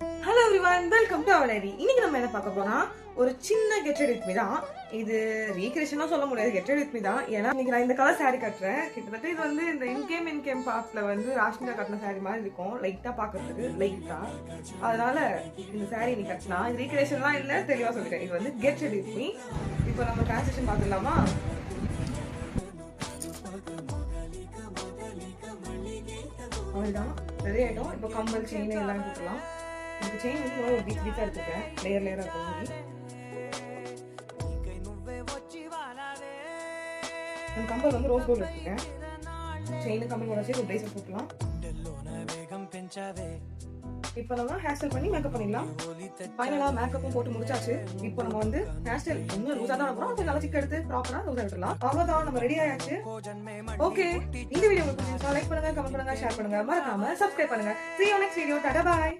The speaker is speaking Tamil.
Hello everyone, welcome to our ID. இன்னைக்கு நம்ம என்ன பார்க்க போனா ஒரு சின்ன கெட் ரெடி வித் மீ தான். இது ரீக்ரியேஷனா சொல்ல முடியாது, கெட் ரெடி வித் மீ தான். ஏன்னா இன்னைக்கு நான் இந்த கலர் saree கட்டுறேன். கிட்டத்தட்ட இது வந்து இந்த இன்கேம் பார்ட்ல வந்து ராஷ்மிகா கட்டின saree மாதிரி இருக்கும், லைட்டா பாக்குறதுக்கு லைட்டா. அதனால இந்த saree நீ கட்டினா இது ரீக்ரியேஷன்லாம் இல்ல, தெளிவா சொல்லிட்டேன். இது வந்து கெட் ரெடி வித் மீ. இப்போ நம்ம டிரான்சிஷன் பார்த்துடலாமா? அவ்வளோதான், ரெடி ஆகிட்டோம். இப்போ கம்பல் செயின் எல்லாம் கொடுக்கலாம். இந்த செயின் வந்து ஒரு வீக்காக எடுத்துருக்கேன், லேயராக இருக்கும் மாதிரி. அந்த கம்பல் வந்து ரோஸ் கோல்டு எடுத்துருக்கேன். செயின் கம்பல் கூட சேர்த்து ஒரு பிரேஸ்லெட் போட்டுக்கலாம். இப்போ நம்ம ஹேர் ஸ்டைல் பண்ணி மேக்கப் பண்ணிடலாம். ஃபைனலாக மேக்கப்பும் போட்டு முடிச்சாச்சு. இப்போ நம்ம வந்து ஹேர் ஸ்டைல் இன்னும் லூஸாக தான் இருக்கும், கொஞ்சம் நல்லா சிக்க எடுத்து ப்ராப்பராக லூஸாக எடுத்துடலாம். அவ்வளோதான், நம்ம ரெடி ஆயாச்சு. ஓகே, இந்த வீடியோ உங்களுக்கு பிடிச்சிருந்தா லைக் பண்ணுங்க, கமெண்ட் பண்ணுங்க, ஷேர் பண்ணுங்க, மறக்காம சப்ஸ்கிரைப் பண்ணுங்க. See you next video. Tata, bye.